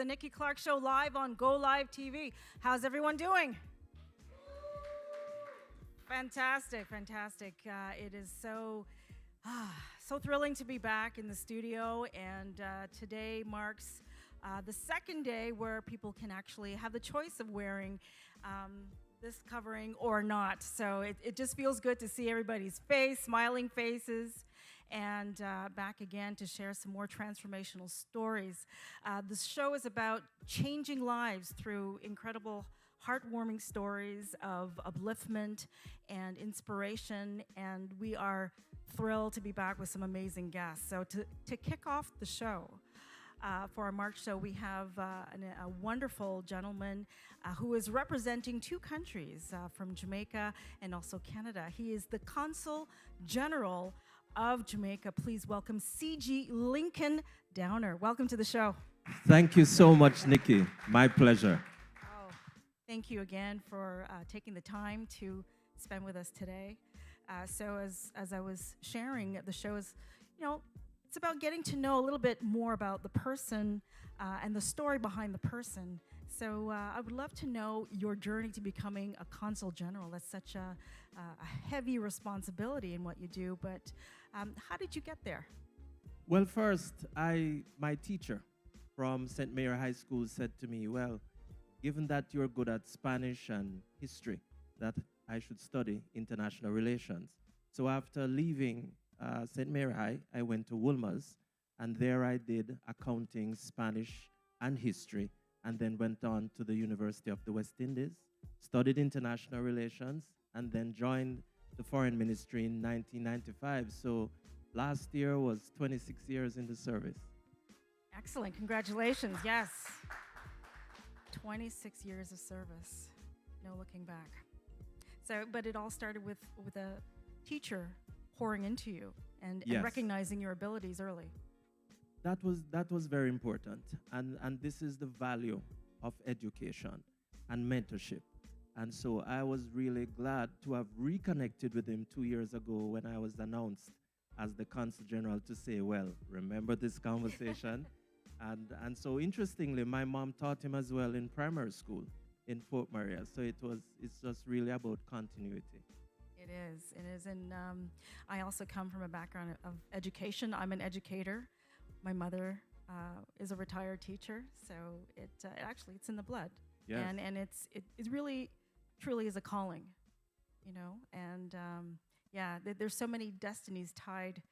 the Nikki Clarke Show live on GOlive TV. How's everyone doing? Fantastic, fantastic. It is so thrilling to be back in the studio, and today marks the second day where people can actually have the choice of wearing this covering or not. So it just feels good to see everybody's face, smiling faces, and back again to share some more transformational stories. The show is about changing lives through incredible heartwarming stories of upliftment and inspiration, and we are thrilled to be back with some amazing guests. So to kick off the show, for our March show, we have a wonderful gentleman who is representing two countries, from Jamaica and also Canada. He is the Consul General of Jamaica. Please welcome C.G. Lincoln Downer. Welcome to the show. Thank you so much, Nikki. My pleasure. Thank you again for taking the time to spend with us today. So as I was sharing, the show is, it's about getting to know a little bit more about the person and the story behind the person. So I would love to know your journey to becoming a Consul General. That's such a heavy responsibility in what you do, but how did you get there? Well, first, my teacher from St. Mary High School said to me, well, given that you're good at Spanish and history, that I should study international relations. So after leaving St. Mary High, I went to Wolmer's, and there I did accounting, Spanish, and history, and then went on to the University of the West Indies, studied international relations, and then joined the Foreign Ministry in 1995. So last year was 26 years in the service. Excellent. Congratulations. Yes. 26 years of service, no looking back. So, but it all started with a teacher pouring into you and recognizing your abilities early. That was very important, and this is the value of education and mentorship. And so I was really glad to have reconnected with him 2 years ago when I was announced as the Consul General, to say, well, remember this conversation? And so interestingly, my mom taught him as well in primary school in Fort Maria. So it's just really about continuity. It is. And I also come from a background of education. I'm an educator. My mother is a retired teacher. So it's in the blood. Yes. And it really, truly is a calling, and there's so many destinies tied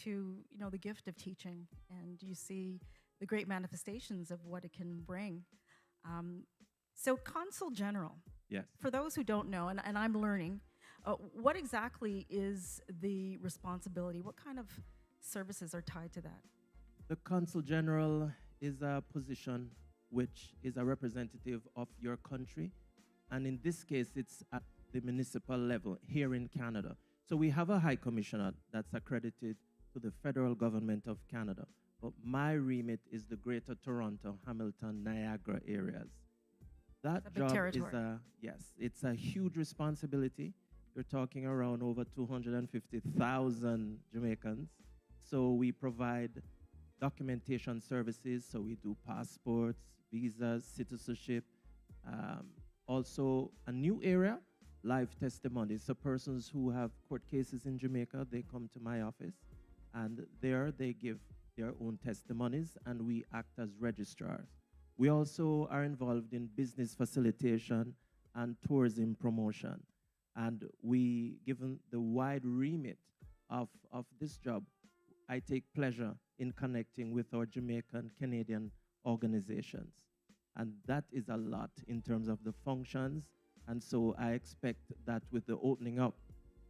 to, the gift of teaching, and you see the great manifestations of what it can bring. So Consul General, yes. For those who don't know, and I'm learning, what exactly is the responsibility? What kind of services are tied to that? The Consul General is a position which is a representative of your country. And in this case, it's at the municipal level here in Canada. So we have a High Commissioner that's accredited to the federal government of Canada. But my remit is the Greater Toronto, Hamilton, Niagara areas. That job territory. It's a huge responsibility. You're talking around over 250,000 Jamaicans. So we provide documentation services. So we do passports, visas, citizenship. Also a new area, live testimonies. So persons who have court cases in Jamaica, they come to my office, and there they give their own testimonies, and we act as registrars. We also are involved in business facilitation and tourism promotion. And given the wide remit of this job, I take pleasure in connecting with our Jamaican Canadian organizations. And that is a lot in terms of the functions. And so I expect that with the opening up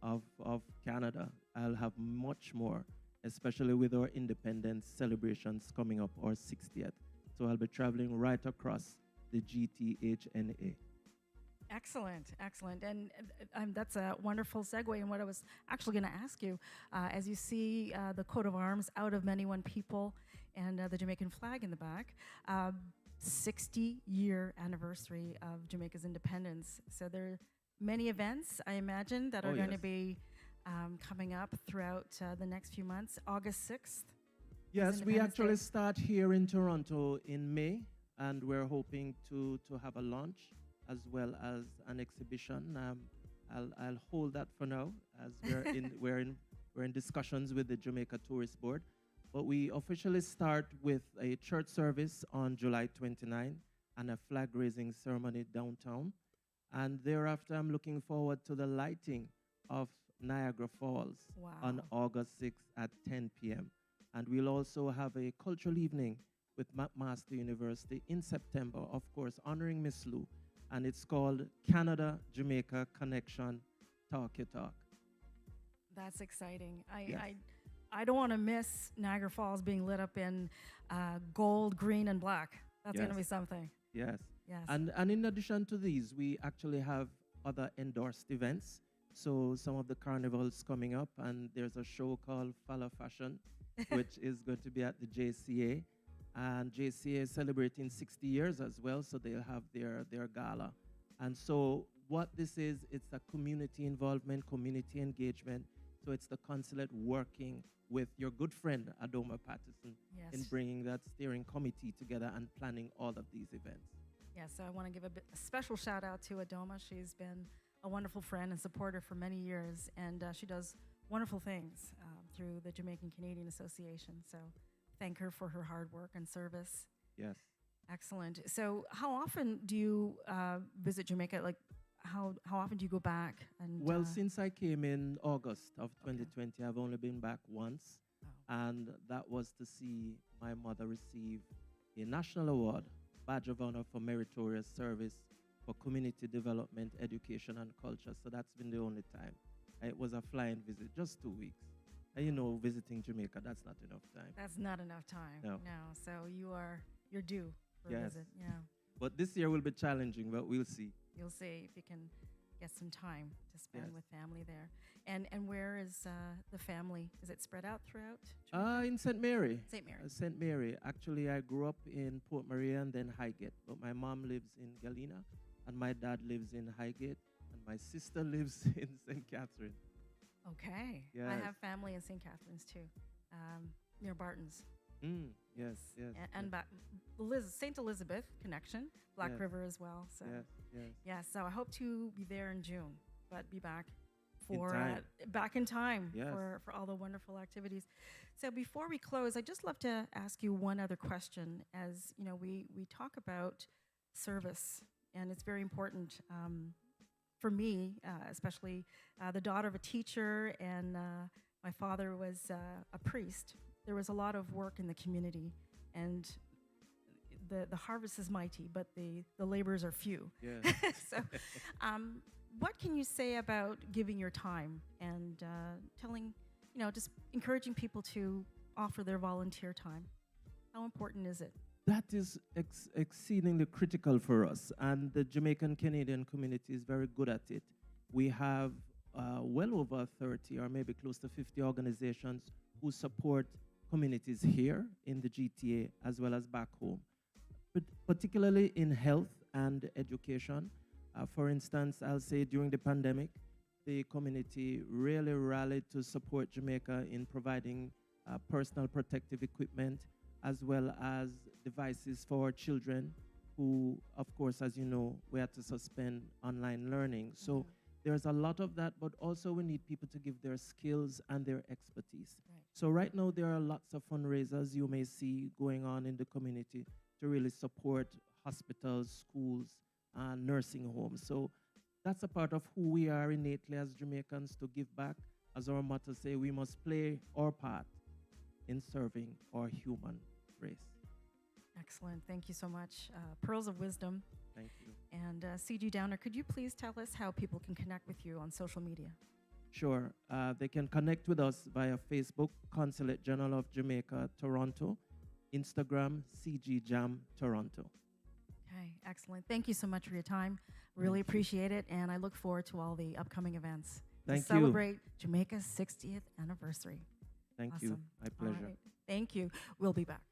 of Canada, I'll have much more, especially with our independence celebrations coming up, our 60th. So I'll be traveling right across the GTHNA. Excellent. And that's a wonderful segue in what I was actually going to ask you. As you see the coat of arms, out of many one people, and the Jamaican flag in the back, 60-year anniversary of Jamaica's independence. So there are many events, I imagine, that are going to be coming up throughout the next few months. August 6th. Yes, we actually start here in Toronto in May, and we're hoping to have a launch as well as an exhibition. I'll hold that for now, as we're in discussions with the Jamaica Tourist Board. But we officially start with a church service on July 29 and a flag raising ceremony downtown. And thereafter, I'm looking forward to the lighting of Niagara Falls on August 6th at 10 p.m. And we'll also have a cultural evening with McMaster University in September, of course, honoring Miss Lou. And it's called Canada-Jamaica Connection Talk Your Talk. That's exciting. Yes. I don't want to miss Niagara Falls being lit up in gold, green, and black. That's going to be something. Yes. Yes. And in addition to these, we actually have other endorsed events. So some of the carnivals coming up, and there's a show called Follow Fashion, which is going to be at the JCA. And JCA is celebrating 60 years as well, so they'll have their gala. And so what this is, it's a community involvement, community engagement. So it's the consulate working with your good friend, Adoma Patterson, in bringing that steering committee together and planning all of these events. Yes, so I want to give a special shout out to Adoma. She's been a wonderful friend and supporter for many years, and she does wonderful things through the Jamaican Canadian Association. So thank her for her hard work and service. Yes. Excellent. So how often do you visit Jamaica? Like, how often do you go back? And well, since I came in August of 2020, I've only been back once, and that was to see my mother receive a national award, Badge of Honor for Meritorious Service for Community Development, Education, and Culture. So that's been the only time. It was a flying visit, just 2 weeks. And you know, visiting Jamaica, that's not enough time. That's not enough time. No. So you're due for a visit. Yeah. But this year will be challenging, but we'll see. You'll see if you can get some time to spend with family there. And where is the family? Is it spread out throughout Jamaica? In St. Mary. St. Mary. St. Mary. Actually, I grew up in Port Maria and then Highgate. But my mom lives in Galena, and my dad lives in Highgate, and my sister lives in St. Catherine. Okay. Yes. I have family in St. Catharines too, near Barton's. Yes. And St. Elizabeth connection, Black River as well. So yes. So I hope to be there in June, but be back for back in time yes. for all the wonderful activities. So before we close, I'd just love to ask you one other question. As you know, we talk about service, and it's very important for me, especially the daughter of a teacher, and my father was a priest. There was a lot of work in the community, and the harvest is mighty, but the laborers are few. Yeah. So what can you say about giving your time and telling, just encouraging people to offer their volunteer time? How important is it? That is exceedingly critical for us, and the Jamaican Canadian community is very good at it. We have well over 30 or maybe close to 50 organizations who support communities here in the GTA as well as back home, but particularly in health and education. For instance, I'll say during the pandemic, the community really rallied to support Jamaica in providing personal protective equipment as well as devices for children who, of course, as you know, we had to suspend online learning. So there's a lot of that, but also we need people to give their skills and their expertise. Right. So right now there are lots of fundraisers you may see going on in the community to really support hospitals, schools, and nursing homes. So that's a part of who we are innately as Jamaicans, to give back. As our motto say, we must play our part in serving our human race. Excellent. Thank you so much. Pearls of wisdom. Thank you. And CG Downer, could you please tell us how people can connect with you on social media? Sure. They can connect with us via Facebook, Consulate General of Jamaica, Toronto, Instagram, CG Jam Toronto. Okay, excellent. Thank you so much for your time. Really appreciate it, and I look forward to all the upcoming events Thank to celebrate Jamaica's 60th anniversary. Thank Awesome. you. My pleasure. All right. Thank you. We'll be back.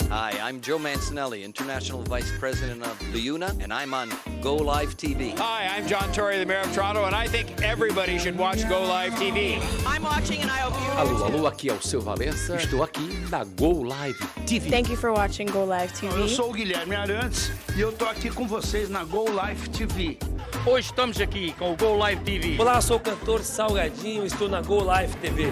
Hi, I'm Joe Mancinelli, International Vice President of LiUNA, and I'm on GOlive TV. Hi, I'm John Tory, the Mayor of Toronto, and I think everybody should watch GOlive TV. I'm watching and I hope you Alô, alô, aqui é o seu Valença. Estou aqui na GOlive TV. Thank you for watching GOlive TV. Eu sou o Guilherme Arantes e eu tô aqui com vocês na GOlive TV. Hoje estamos aqui com o GOlive TV. Olá, sou o cantor Salgadinho, estou na GOlive TV.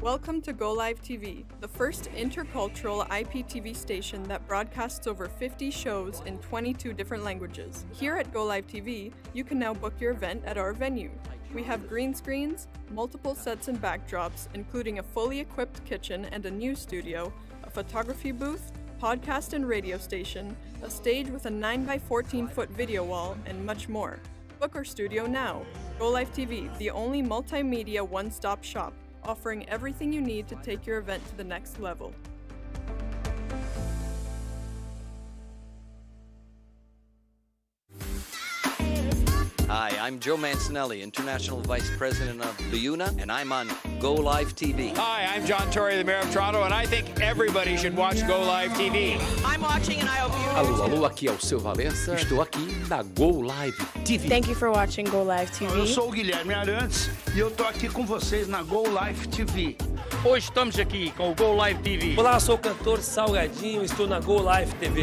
Welcome to GOlive TV, the first intercultural IPTV station that broadcasts over 50 shows in 22 different languages. Here at GOlive TV, you can now book your event at our venue. We have green screens, multiple sets and backdrops, including a fully equipped kitchen and a news studio, a photography booth, podcast and radio station, a stage with a 9x14-foot video wall, and much more. Book our studio now. GOlive TV, the only multimedia one-stop shop, offering everything you need to take your event to the next level. Hi, I'm Joe Mancinelli, International Vice President of LiUNA, and I'm on GOlive TV. Hi, I'm John Tory, the Mayor of Toronto, and I think everybody should watch GOlive TV. I'm watching and I hope you Alô, alô, aqui é o seu Valença. Estou aqui na GOlive TV. Thank you for watching GOlive Eu TV. sou o Guilherme Arantes e eu tô aqui com vocês na GOlive TV. Hoje estamos aqui com o GOlive TV. Olá, sou o cantor Salgadinho, estou na GOlive TV.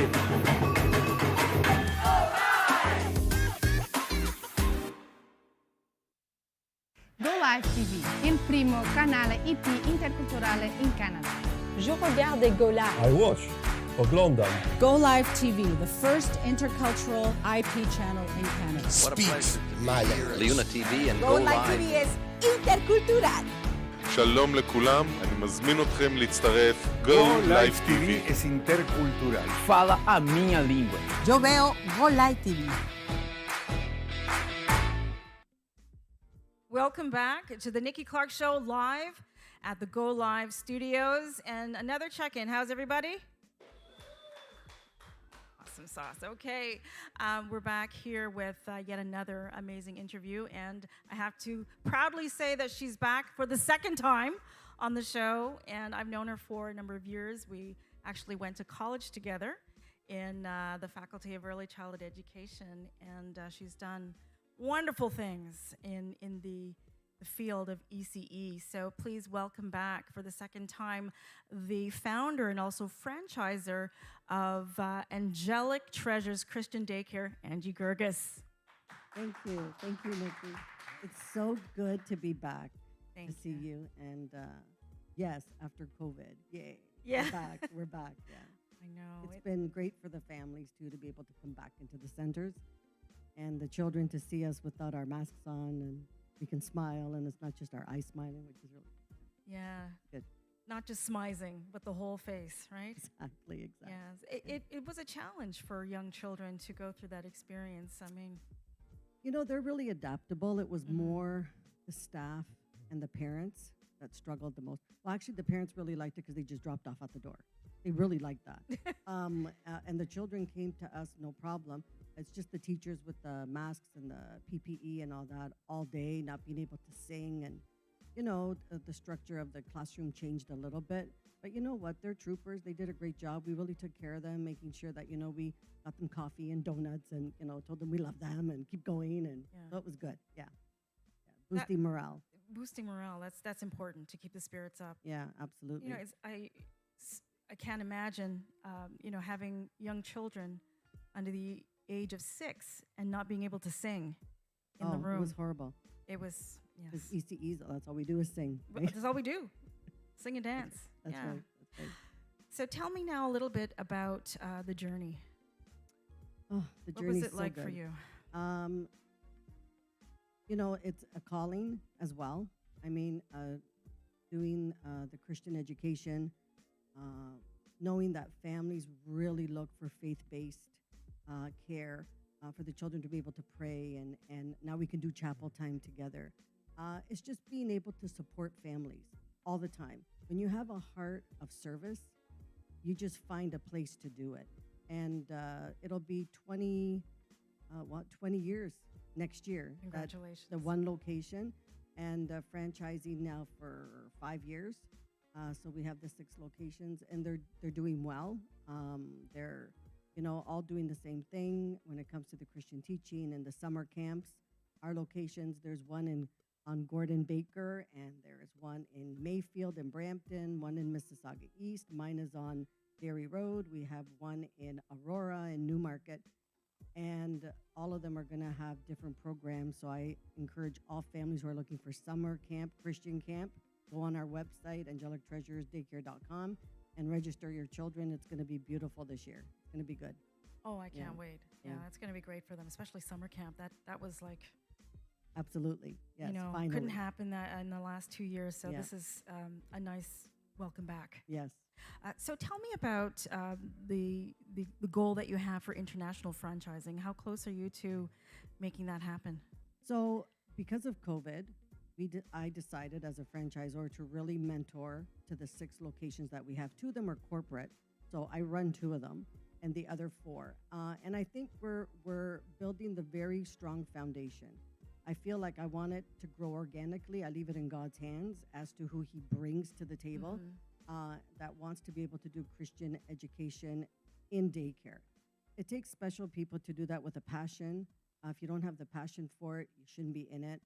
GOlive TV, il primo canale IP interculturale in Canada. Je regarde GOlive. I watch. Oglądam. GOlive TV, the first intercultural IP channel in Canada. What a pleasure to be here at LiUNA TV and GOlive GOlive. TV is intercultural. שלום לכולם, אני מזמין אתכם להצטרף GOlive TV. es intercultural. Fala a minha língua. Yo veo GOlive TV. Welcome back to the Nikki Clarke Show live at the GOlive studios. And another check-in. How's everybody? Awesome sauce. Okay, we're back here with yet another amazing interview. And I have to proudly say that she's back for the second time on the show. And I've known her for a number of years. We actually went to college together in the Faculty of Early Childhood Education. And she's done wonderful things in the field of ECE. So please welcome back for the second time the founder and also franchiser of Angelic Treasures Christian Daycare, Angie Gerges. Thank you, Nikki. It's so good to be back Thank to see you. And yes, after COVID, yay. Yeah. We're back, yeah. I know. It's been great for the families too to be able to come back into the centers and the children to see us without our masks on, and we can smile, and it's not just our eyes smiling, which is really Yeah. good. Not just smizing, but the whole face, right? Exactly. Yes. It was a challenge for young children to go through that experience. I mean, You know, they're really adaptable. It was more the staff and the parents that struggled the most. Well, actually, the parents really liked it because they just dropped off at the door. They really liked that. And the children came to us, no problem. It's just the teachers with the masks and the PPE and all that all day, not being able to sing. And, you know, the structure of the classroom changed a little bit. But you know what? They're troopers. They did a great job. We really took care of them, making sure that, you know, we got them coffee and donuts and, you know, told them we love them and keep going. And so it was good. Yeah. Boosting morale. Boosting morale. That's important to keep the spirits up. Yeah, absolutely. You know, I can't imagine, you know, having young children under the age of 6 and not being able to sing in the room. It was horrible. It was, yes. Because ECEs, that's all we do is sing. Right? That's all we do. Sing and dance. That's right. That's right. So tell me now a little bit about the journey. Oh, the What journey was it like for you? You know, it's a calling as well. I mean, doing the Christian education, knowing that families really look for faith-based care for the children to be able to pray, and now we can do chapel time together. It's just being able to support families all the time. When you have a heart of service, you just find a place to do it. And it'll be 20 years next year. Congratulations. The one location, and franchising now for 5 years. So we have the 6 locations, and they're doing well. They're all doing the same thing when it comes to the Christian teaching and the summer camps. Our locations, there's one on Gordon Baker, and there is one in Mayfield and Brampton, one in Mississauga East. Mine is on Dairy Road. We have one in Aurora and Newmarket, and all of them are going to have different programs. So I encourage all families who are looking for summer camp, Christian camp, go on our website, angelictreasuresdaycare.com, and register your children. It's going to be beautiful this year. It's going to be good. Oh, I can't wait. Yeah, Yeah. it's going to be great for them, especially summer camp. That was like, Absolutely. Yes, finally. couldn't happen that in the last 2 years. So Yeah. this is a nice welcome back. Yes. So tell me about the goal that you have for international franchising. How close are you to making that happen? So because of COVID, I decided as a franchisor to really mentor to the 6 locations that we have. 2 of them are corporate, so I run 2 of them, and the other 4. And I think we're building the very strong foundation. I feel like I want it to grow organically. I leave it in God's hands as to who He brings to the table that wants to be able to do Christian education in daycare. It takes special people to do that with a passion. If you don't have the passion for it, you shouldn't be in it.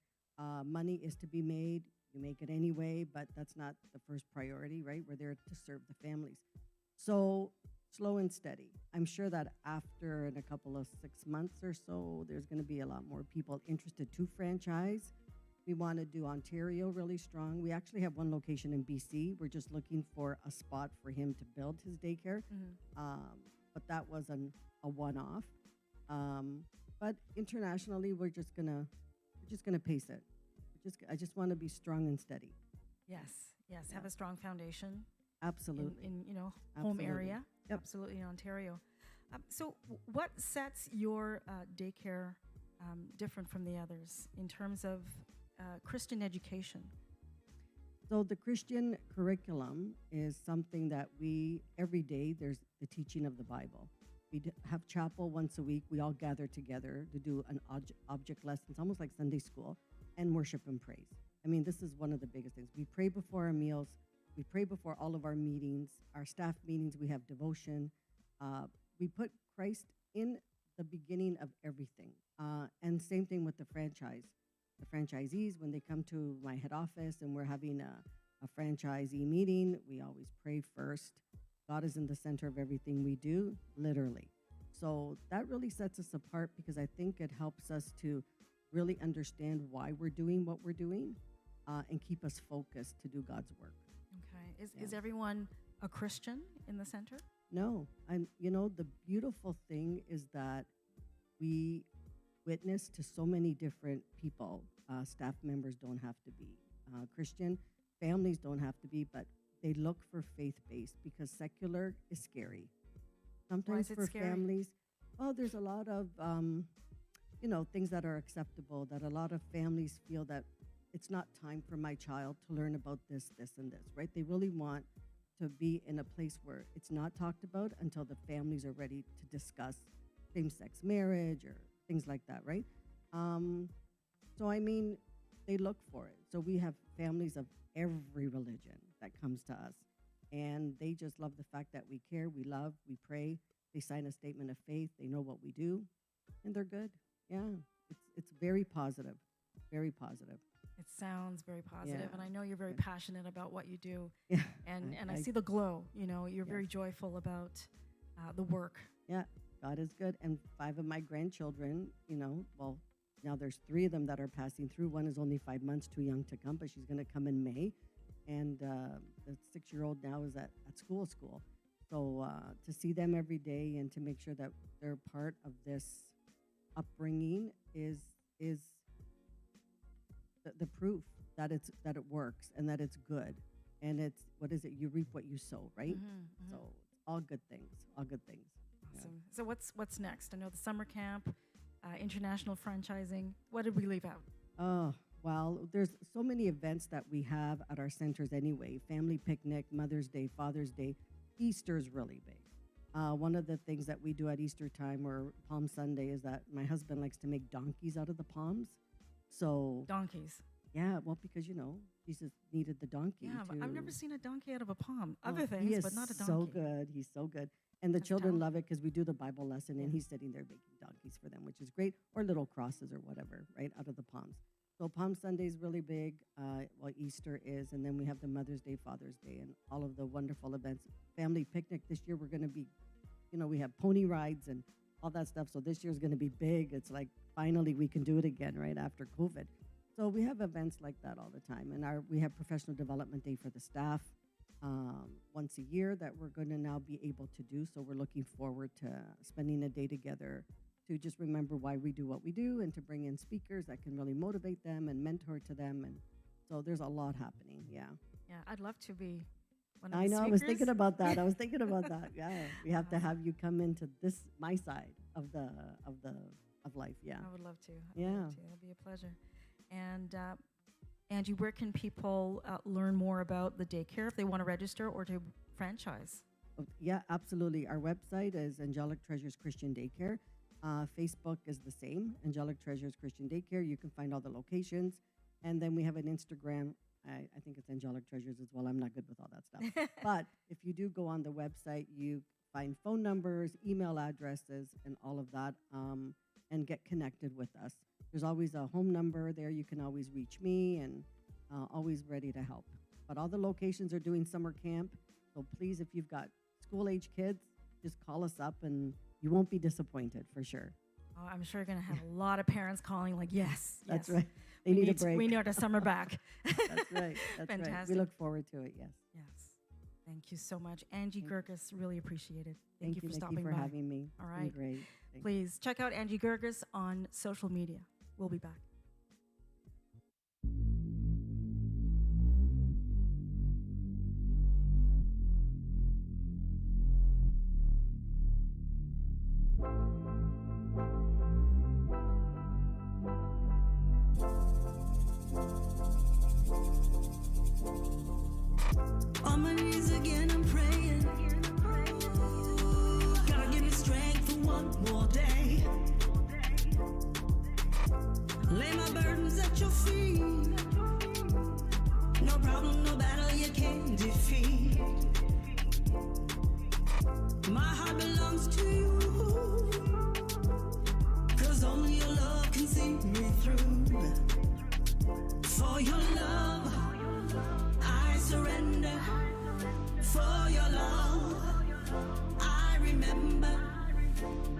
Money is to be made. You make it anyway, but that's not the first priority, right? We're there to serve the families. So slow and steady. I'm sure that after in a couple of 6 months or so, there's going to be a lot more people interested to franchise. We want to do Ontario really strong. We actually have one location in BC. We're just looking for a spot for him to build his daycare. But that was a one-off. But internationally, we're just gonna pace it. I just want to be strong and steady. Yes, Yeah. have a strong foundation. Absolutely. In home Absolutely. area. Yep. Absolutely in Ontario. So what sets your daycare different from the others in terms of Christian education? So the Christian curriculum is something that every day there's the teaching of the Bible. We have chapel once a week. We all gather together to do an object lesson. It's almost like Sunday school, and worship and praise. I mean, this is one of the biggest things. We pray before our meals. We pray before all of our meetings, our staff meetings. We have devotion. We put Christ in the beginning of everything. And same thing with the franchise. The franchisees, when they come to my head office and we're having a franchisee meeting, we always pray first. God is in the center of everything we do, literally. So that really sets us apart because I think it helps us to really understand why we're doing what we're doing and keep us focused to do God's work. Okay. Is everyone a Christian in the center? No. And, the beautiful thing is that we witness to so many different people. Staff members don't have to be Christian. Families don't have to be, but they look for faith-based because secular is scary. Sometimes it for scary? families, there's a lot of, things that are acceptable, that a lot of families feel that it's not time for my child to learn about this, and this, right? They really want to be in a place where it's not talked about until the families are ready to discuss same-sex marriage or things like that, right? So, I mean, they look for it. So we have families of every religion that comes to us, and they just love the fact that we care, we love, we pray. They sign a statement of faith. They know what we do, and they're good. Yeah, it's very positive, very positive. It sounds very positive, Yeah. and I know you're very passionate about what you do. Yeah. And I see the glow. You're very joyful about the work. Yeah, God is good. And 5 of my grandchildren, now there's 3 of them that are passing through. One is only 5 months too young to come, but she's going to come in May. And the 6-year-old now is at school. So to see them every day and to make sure that they're part of this upbringing is the proof that it works and that it's good. And it's, you reap what you sow, right? So it's all good things. Awesome. Yeah. So what's next? I know the summer camp, international franchising. What did we leave out? Oh, well, there's so many events that we have at our centers anyway. Family picnic, Mother's Day, Father's Day. Easter's really big. One of the things that we do at Easter time or Palm Sunday is that my husband likes to make donkeys out of the palms. So Donkeys. yeah, well, because Jesus needed the donkey. Yeah, but I've never to- seen a donkey out of a palm. Oh, Other he things, is but not a donkey. so good. He's so good. And the That's children talented. love it because we do the Bible lesson and he's sitting there making donkeys for them, which is great, or little crosses or whatever, right, out of the palms. So Palm Sunday is really big, Easter is, and then we have the Mother's Day, Father's Day, and all of the wonderful events. Family picnic this year, we're going to be, we have pony rides and all that stuff. So this year's going to be big. It's like finally we can do it again, right, after COVID. So we have events like that all the time. And we have Professional Development Day for the staff once a year that we're going to now be able to do. So we're looking forward to spending a day together to just remember why we do what we do and to bring in speakers that can really motivate them and mentor to them. And so there's a lot happening. Yeah. Yeah, I'd love to be one of I the know. speakers. I was thinking about that. Yeah. We have to have you come into my side of life. Yeah. I would love to. Yeah. It'll be a pleasure. And Angie, where can people learn more about the daycare if they want to register or to franchise? Yeah, absolutely. Our website is Angelic Treasures Christian Daycare. Facebook is the same, Angelic Treasures Christian Daycare. You can find all the locations. And then we have an Instagram. I think it's Angelic Treasures as well. I'm not good with all that stuff. But if you do go on the website, you find phone numbers, email addresses, and all of that, and get connected with us. There's always a home number there. You can always reach me and always ready to help. But all the locations are doing summer camp. So please, if you've got school-age kids, just call us up and you won't be disappointed for sure. Oh, I'm sure you're going to have a lot of parents calling like, yes. That's right. They need a break. We need our summer back. That's right. That's Fantastic. right. We look forward to it, yes. Yes. Thank you so much. Angie Gerges, really appreciate it. Thank you for Nikki, stopping for by. having me. All It's been right. great. Thank Please check out Angie Gerges on social media. We'll be back. On my knees again, I'm praying. God, give me strength for one more day. Lay my burdens at your feet. No problem, no battle you can't defeat. My heart belongs to you. 'Cause only your love can see me through. For your love, I surrender. For your love, I remember.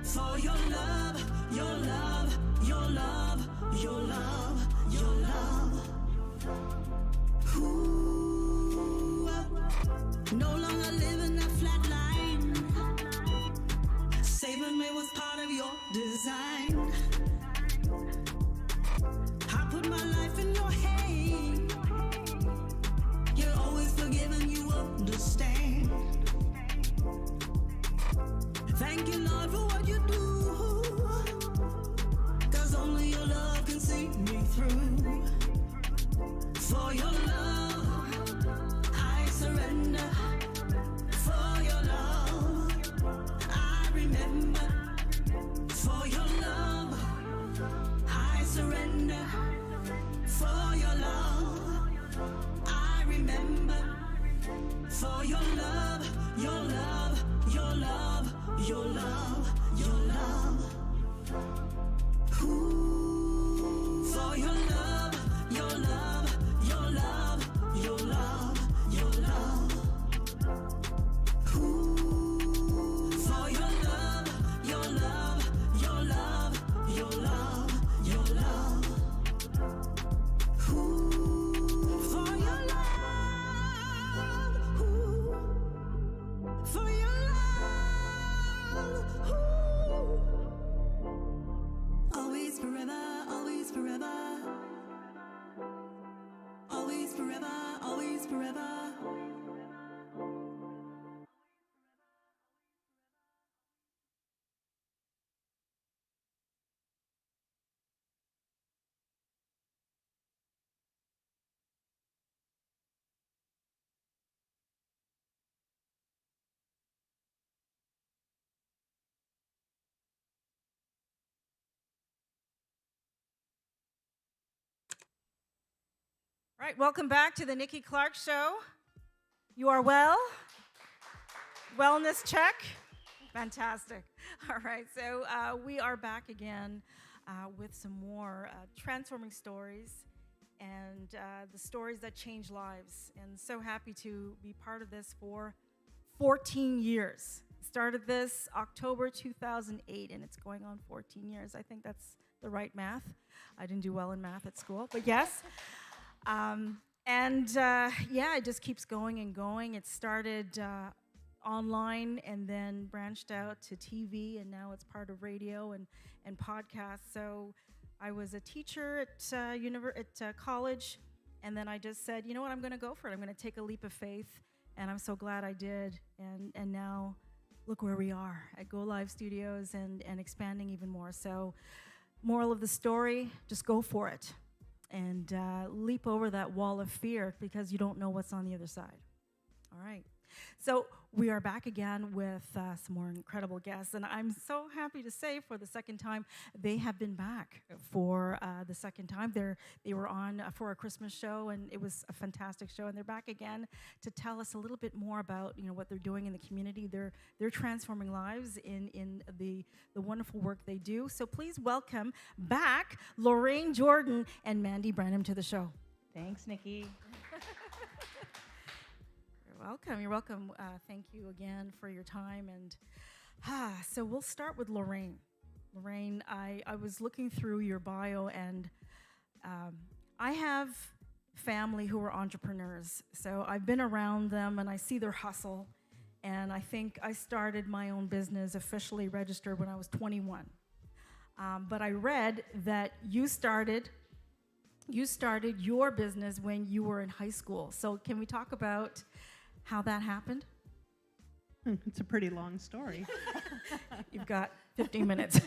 For your love, your love, your love, your love, your love. Ooh, no longer living a flat line. Saving me was part of your design. I put my life in your hand. You're always forgiving, you understand. Thank you, Lord, for what you do. 'Cause only your love can see me through. For your love, I surrender. For your love, I remember. For your love, I surrender. For your love, I remember. For your love, your love, your love, your love, your love. Ooh, for your love, your love, your love, your love, your love. Ooh, for your love, your love, your love, your love, your love. Ooh, for your love, ooh, for your love, ooh, always forever. All right, welcome back to the Nikki Clarke Show. You are well? Wellness check? Fantastic. All right, so we are back again with some more transforming stories and the stories that change lives. And so happy to be part of this for 14 years. Started this October 2008, and it's going on 14 years. I think that's the right math. I didn't do well in math at school, but yes. Yeah, it just keeps going and going. It started online and then branched out to TV, and now it's part of radio and podcasts. So I was a teacher at college, and then I just said, you know what, I'm going to go for it. I'm going to take a leap of faith, and I'm so glad I did. And now look where we are at GOlive Studios and expanding even more. So moral of the story, just go for it and leap over that wall of fear because you don't know what's on the other side. All right. So we are back again with some more incredible guests, and I'm so happy to say for the second time, they have been back for the second time. They were on for a Christmas show, and it was a fantastic show, and they're back again to tell us a little bit more about what they're doing in the community. They're transforming lives in the wonderful work they do. So please welcome back Lorraine Jordan and Mandy Branham to the show. Thanks, Nikki. You're welcome. Thank you again for your time. And so we'll start with Lorraine. Lorraine, I was looking through your bio, and I have family who are entrepreneurs. So I've been around them, and I see their hustle. And I think I started my own business officially registered when I was 21. But I read that you started your business when you were in high school. So can we talk about how that happened? It's a pretty long story. You've got 15 minutes.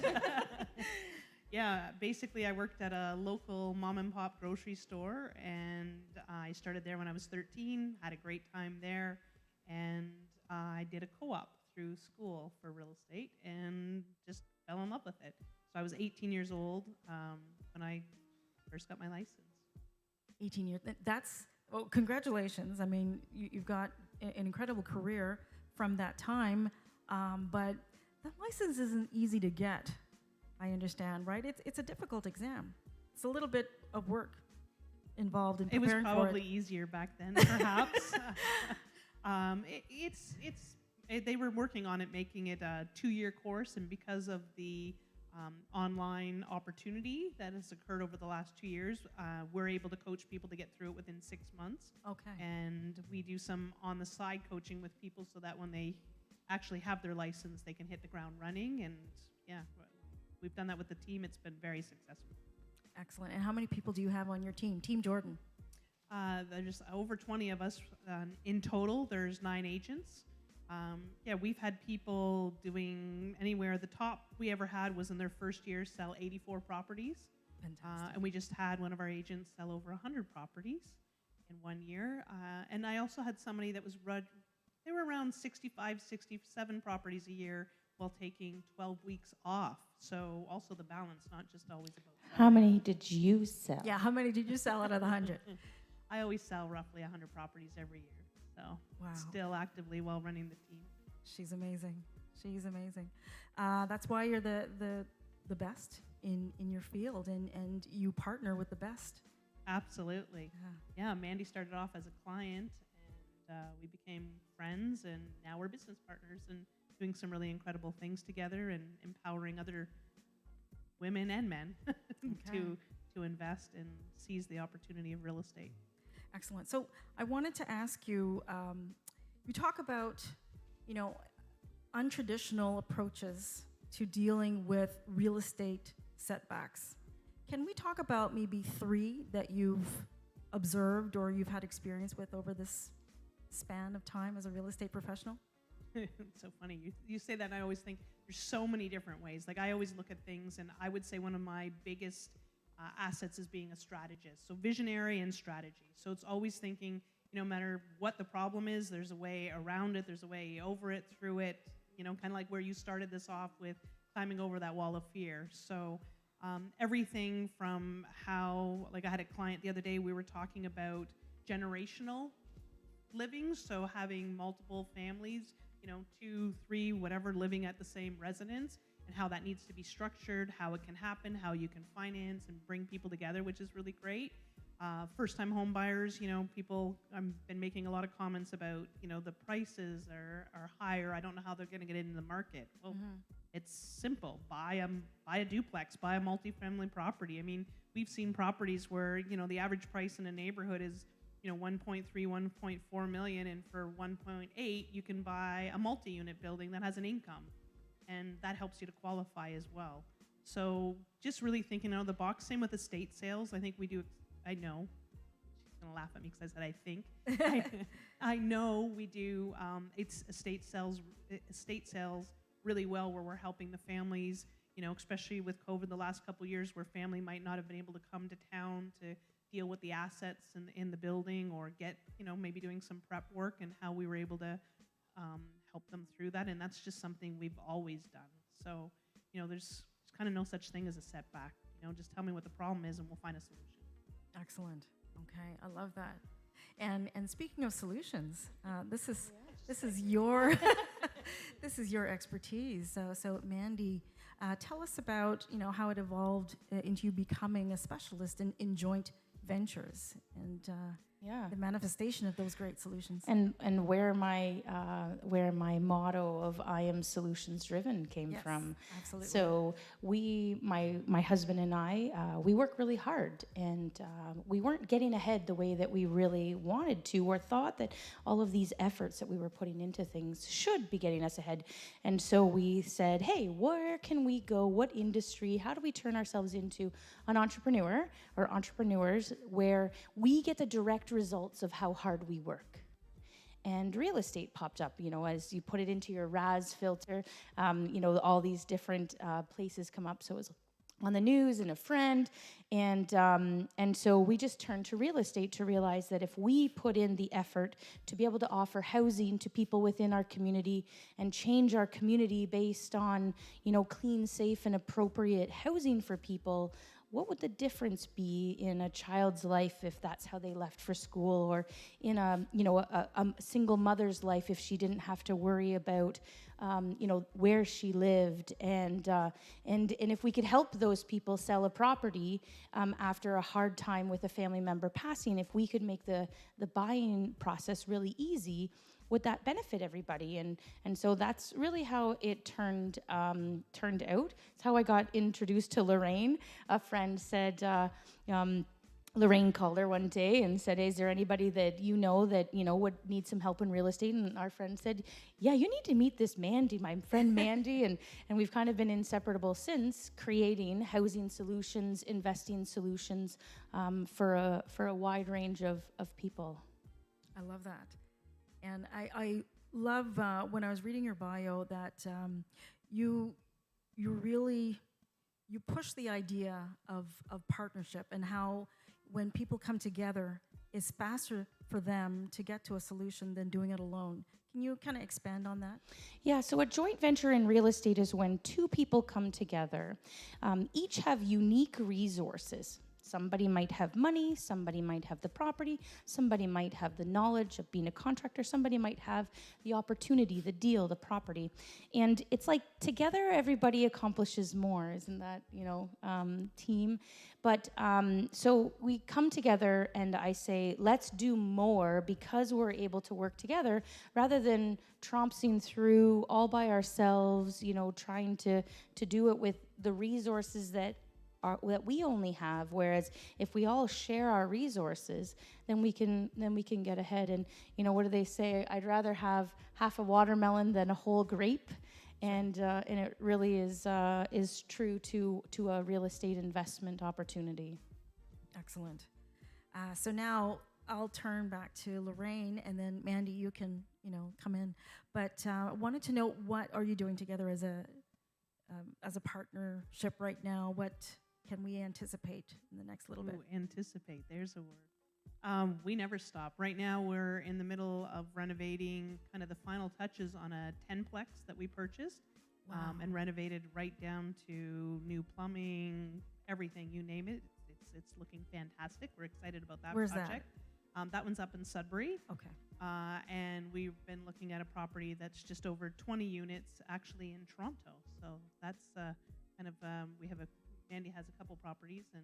Yeah, basically I worked at a local mom and pop grocery store, and I started there when I was 13, had a great time there, and I did a co-op through school for real estate and just fell in love with it. So I was 18 years old when I first got my license. 18 years, well, congratulations. I mean, you've got an incredible career from that time, but that license isn't easy to get, I understand, right? It's a difficult exam. It's a little bit of work involved in preparing for it. It was probably easier back then, perhaps. They were working on it, making it a 2-year course, and because of the online opportunity that has occurred over the last 2 years, we're able to coach people to get through it within 6 months. Okay. And we do some on-the-side coaching with people so that when they actually have their license, they can hit the ground running. And yeah, we've done that with the team. It's been very successful. Excellent. And how many people do you have on your team, Team Jordan? There's over 20 of us in total. There's 9 agents. We've had people doing anywhere. The top we ever had was in their first year sell 84 properties. Fantastic. And we just had one of our agents sell over 100 properties in 1 year. And I also had somebody that was they were around 65, 67 properties a year while taking 12 weeks off. So also the balance, not just always about selling. How many did you sell? Yeah, how many did you sell out of the 100? I always sell roughly 100 properties every year. So still actively while running the team. She's amazing. She's amazing. That's why you're the best in your field, and you partner with the best. Absolutely. Yeah, Mandy started off as a client, and we became friends, and now we're business partners and doing some really incredible things together and empowering other women and men to invest and seize the opportunity of real estate. Excellent. So I wanted to ask you, you talk about, untraditional approaches to dealing with real estate setbacks. Can we talk about maybe 3 that you've observed or you've had experience with over this span of time as a real estate professional? It's so funny. You say that, and I always think there's so many different ways. Like, I always look at things, and I would say one of my biggest assets is being a strategist. So visionary and strategy. So it's always thinking, no matter what the problem is, there's a way around it, there's a way over it, through it, kind of like where you started this off with climbing over that wall of fear. So Everything from how, like I had a client the other day, we were talking about generational living, so having multiple families, 2, 3, whatever, living at the same residence, and how that needs to be structured, how it can happen, how you can finance and bring people together, which is really great. First-time home buyers, people, I've been making a lot of comments about, the prices are higher. I don't know how they're going to get into the market. Well, it's simple. Buy a duplex, buy a multifamily property. I mean, we've seen properties where, the average price in a neighborhood is, 1.3, 1.4 million, and for 1.8, you can buy a multi-unit building that has an income, and that helps you to qualify as well. So just really thinking out of the box. Same with estate sales. I think we do. I know. She's gonna laugh at me because I said I think. I know we do. It's estate sales really well, where we're helping the families. Especially with COVID the last couple of years, where family might not have been able to come to town to deal with the assets in the building, or get maybe doing some prep work, and how we were able to help them through that. And that's just something we've always done. So there's kind of no such thing as a setback. Just tell me what the problem is, and we'll find a solution. Excellent. Okay, I love that. And speaking of solutions, this is your this is your expertise. So Mandy, tell us about how it evolved into you becoming a specialist in joint ventures and the manifestation of those great solutions. And where my motto of I am solutions driven came from. Absolutely. So my husband and I, we work really hard, and we weren't getting ahead the way that we really wanted to, or thought that all of these efforts that we were putting into things should be getting us ahead. And so we said, hey, where can we go? What industry? How do we turn ourselves into an entrepreneur or entrepreneurs where we get the direct results of how hard we work? And real estate popped up, as you put it into your RAS filter, all these different places come up. So it was on the news and a friend, and so we just turned to real estate to realize that if we put in the effort to be able to offer housing to people within our community and change our community based on, clean, safe, and appropriate housing for people, what would the difference be in a child's life if that's how they left for school, or in a single mother's life if she didn't have to worry about where she lived, and if we could help those people sell a property after a hard time with a family member passing, if we could make the buying process really easy, would that benefit everybody? And so that's really how it turned out. It's how I got introduced to Lorraine. A friend said, Lorraine called her one day and said, hey, is there anybody that would need some help in real estate? And our friend said, yeah, you need to meet this Mandy, my friend Mandy. and we've kind of been inseparable since, creating housing solutions, investing solutions for a wide range of people. I love that. And I love when I was reading your bio that you push the idea of partnership, and how when people come together, it's faster for them to get to a solution than doing it alone. Can you kind of expand on that? Yeah, so a joint venture in real estate is when two people come together, each have unique resources. Somebody might have money, somebody might have the property, somebody might have the knowledge of being a contractor, somebody might have the opportunity, the deal, the property. And it's like together everybody accomplishes more, isn't that, team? But so we come together and I say, let's do more because we're able to work together rather than trompsing through all by ourselves, trying to do it with the resources that we only have. Whereas if we all share our resources, then we can get ahead. And what do they say? I'd rather have half a watermelon than a whole grape. And it really is true to a real estate investment opportunity. Excellent. So now I'll turn back to Lorraine, and then Mandy, you can come in. But I wanted to know, what are you doing together as a partnership right now? What can we anticipate in the next little bit? Anticipate, there's a word. We never stop. Right now we're in the middle of renovating kind of the final touches on a 10-plex that we purchased. Wow. And renovated right down to new plumbing, everything, you name it. It's looking fantastic. We're excited about that Where's project. That one's up in Sudbury. Okay. And we've been looking at a property that's just over 20 units actually in Toronto. So that's Andy has a couple properties, and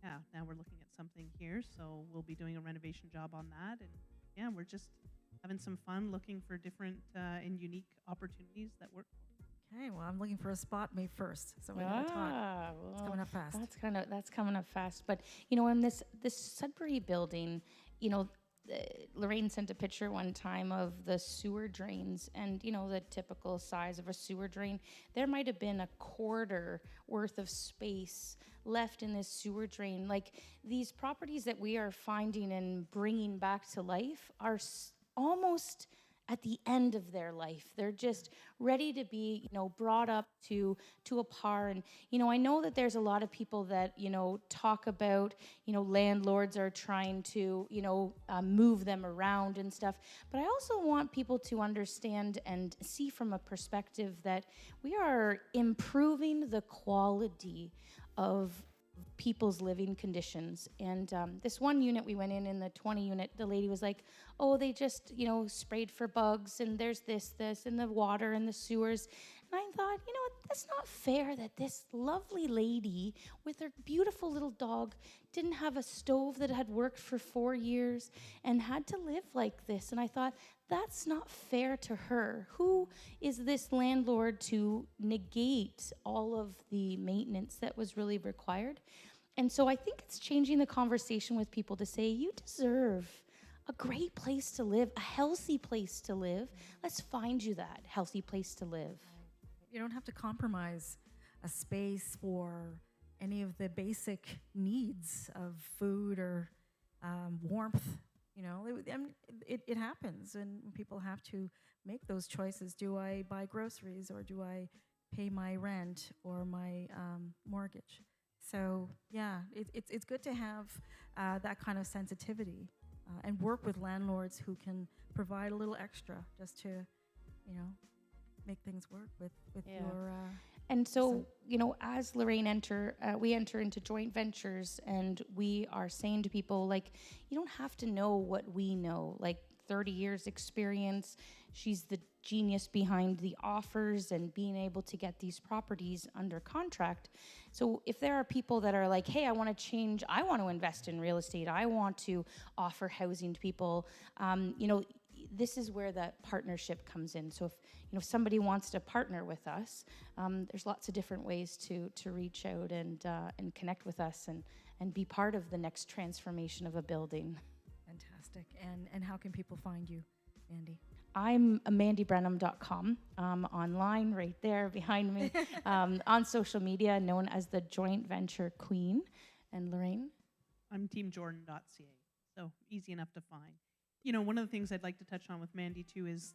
yeah, now we're looking at something here. So we'll be doing a renovation job on that. And yeah, we're just having some fun looking for different and unique opportunities that work. Okay, well, I'm looking for a spot May 1st, so we gotta talk. It's coming up fast. That's coming up fast. But in this Sudbury building, Lorraine sent a picture one time of the sewer drains, and the typical size of a sewer drain. There might have been a quarter worth of space left in this sewer drain. Like, these properties that we are finding and bringing back to life are almost at the end of their life. They're just ready to be, brought up to a par. And, I know that there's a lot of people that, talk about, landlords are trying to, move them around and stuff. But I also want people to understand and see from a perspective that we are improving the quality of people's living conditions. And this one unit we went in the 20 unit, the lady was like, oh, they just, sprayed for bugs, and there's this, and the water and the sewers. And I thought, that's not fair that this lovely lady with her beautiful little dog didn't have a stove that had worked for 4 years and had to live like this. And I thought, that's not fair to her. Who is this landlord to negate all of the maintenance that was really required? And so I think it's changing the conversation with people to say, you deserve a great place to live, a healthy place to live. Let's find you that healthy place to live. You don't have to compromise a space for any of the basic needs of food or warmth. It happens, and people have to make those choices. Do I buy groceries, or do I pay my rent or my mortgage? So yeah, it's good to have that kind of sensitivity and work with landlords who can provide a little extra just to, make things work with your. And so, as Lorraine we enter into joint ventures, and we are saying to people, like, you don't have to know what we know, like 30 years experience. She's the genius behind the offers and being able to get these properties under contract. So if there are people that are like, hey, I want to change, I want to invest in real estate, I want to offer housing to people, this is where that partnership comes in. So if somebody wants to partner with us, there's lots of different ways to reach out and connect with us and be part of the next transformation of a building. Fantastic. And how can people find you, Mandy? I'm mandybrenham.com, online right there behind me, on social media, known as the Joint Venture Queen. And Lorraine? I'm teamjordan.ca, so easy enough to find. One of the things I'd like to touch on with Mandy too is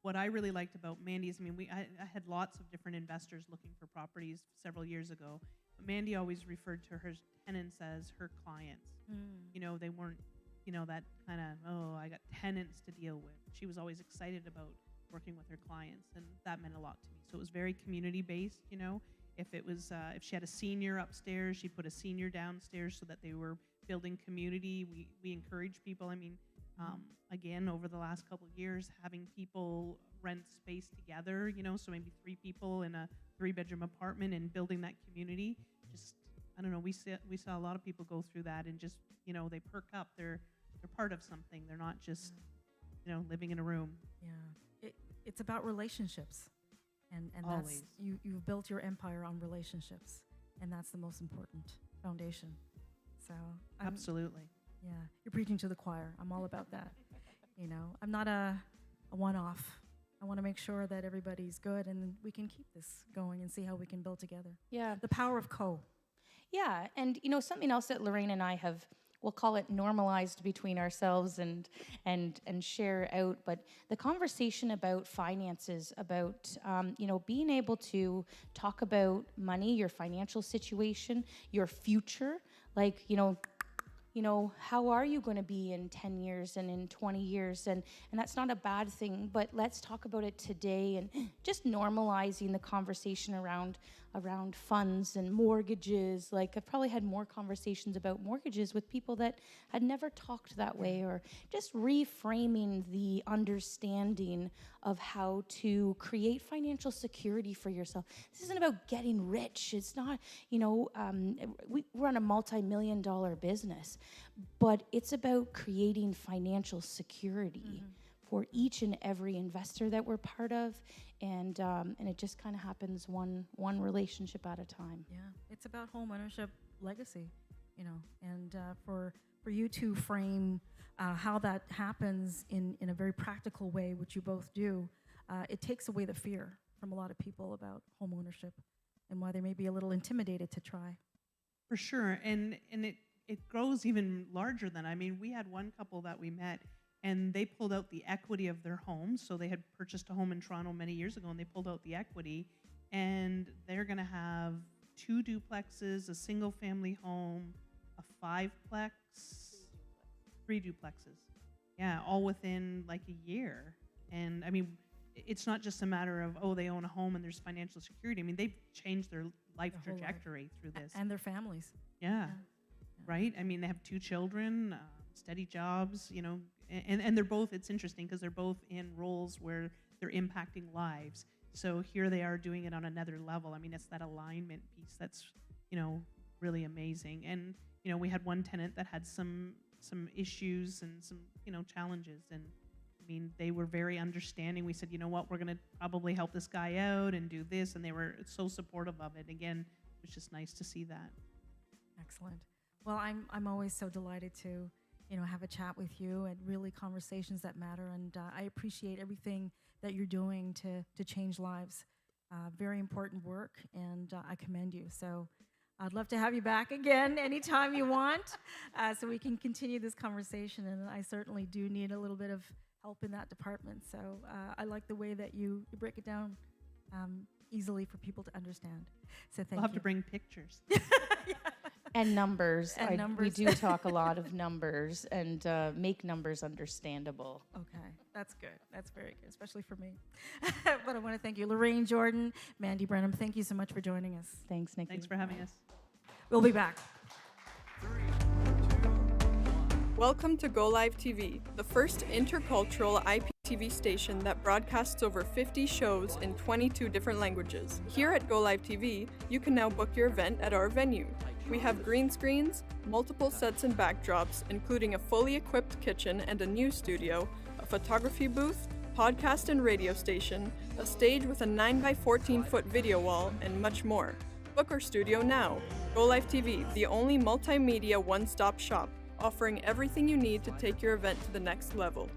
what I really liked about Mandy is, I had lots of different investors looking for properties several years ago, but Mandy always referred to her tenants as her clients. They weren't, that kind of, I got tenants to deal with. She was always excited about working with her clients, and that meant a lot to me. So it was very community-based, If it was, if she had a senior upstairs, she'd put a senior downstairs so that they were building community. We encourage people. Again, over the last couple of years, having people rent space together, so maybe 3 people in a 3-bedroom apartment and building that community. Just, I don't know, we saw a lot of people go through that and just, they perk up. They're part of something. They're not just, living in a room. Yeah, it's about relationships. And Always. You've built your empire on relationships, and that's the most important foundation. So absolutely, yeah, you're preaching to the choir. I'm all about that. I'm not a one-off. I want to make sure that everybody's good, and we can keep this going and see how we can build together. Yeah, the power of co. Yeah, and something else that Lorraine and I have, we'll call it normalized between ourselves and share out, but the conversation about finances, about being able to talk about money, your financial situation, your future, like how are you going to be in 10 years and in 20 years? And that's not a bad thing, but let's talk about it today and just normalizing the conversation around funds and mortgages. Like, I've probably had more conversations about mortgages with people that had never talked that way, or just reframing the understanding of how to create financial security for yourself. This isn't about getting rich. It's not, we run a multi-million-dollar business, but it's about creating financial security for each and every investor that we're part of, and it just kind of happens one relationship at a time. Yeah, it's about home ownership legacy, and for you to frame how that happens in a very practical way, which you both do, it takes away the fear from a lot of people about home ownership and why they may be a little intimidated to try. For sure, and it grows even larger than, we had one couple that we met, and they pulled out the equity of their home. So they had purchased a home in Toronto many years ago, and they pulled out the equity, and they're going to have 2 duplexes, a single-family home, a 5-plex, 3 duplexes. Yeah, all within like a year. And it's not just a matter of, they own a home and there's financial security. They've changed their life trajectory through this. And their families. Yeah. Right? They have 2 children, steady jobs, and they're both, it's interesting because they're both in roles where they're impacting lives. So here they are doing it on another level. It's that alignment piece that's, really amazing. And, we had one tenant that had some issues and some, challenges. And they were very understanding. We said, we're going to probably help this guy out and do this. And they were so supportive of it. Again, it was just nice to see that. Excellent. Well, I'm always so delighted to, have a chat with you, and really conversations that matter. And I appreciate everything that you're doing to change lives. Very important work, and I commend you. So I'd love to have you back again anytime you want, so we can continue this conversation. And I certainly do need a little bit of help in that department. So I like the way that you break it down easily for people to understand. So thank you. We'll have to bring pictures. And numbers. numbers. We do talk a lot of numbers and make numbers understandable. Okay, that's good. That's very good, especially for me. But I want to thank you, Lorraine Jordan, Mandy Brenham. Thank you so much for joining us. Thanks, Nikki. Thanks for having us. We'll be back. Welcome to GOlive TV, the first intercultural IPTV station that broadcasts over 50 shows in 22 different languages. Here at GOlive TV, you can now book your event at our venue. We have green screens, multiple sets and backdrops, including a fully equipped kitchen and a news studio, a photography booth, podcast and radio station, a stage with a 9x14-foot video wall, and much more. Book our studio now. GOlive TV, the only multimedia one-stop shop, offering everything you need to take your event to the next level.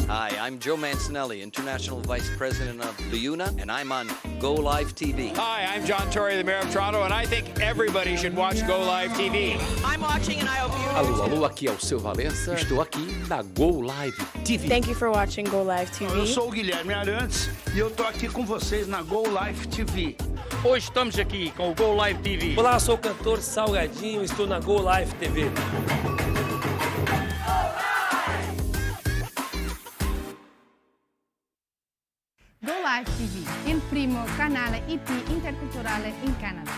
Hi, I'm Joe Mancinelli, International Vice President of LiUNA, and I'm on GOlive TV. Hi, I'm John Tory, the Mayor of Toronto, and I think everybody should watch GOlive TV. I'm watching and I hope you Alô, alô, aqui é o seu Valença. Estou aqui na GOlive TV. Thank you for watching GOlive TV. Eu sou o Guilherme Arantes e eu tô aqui com vocês na GOlive TV. Hoje estamos aqui com o GOlive TV. Olá, sou o cantor Salgadinho, estou na GOlive TV. GOlive TV, il primo canale IP interculturale in Canada.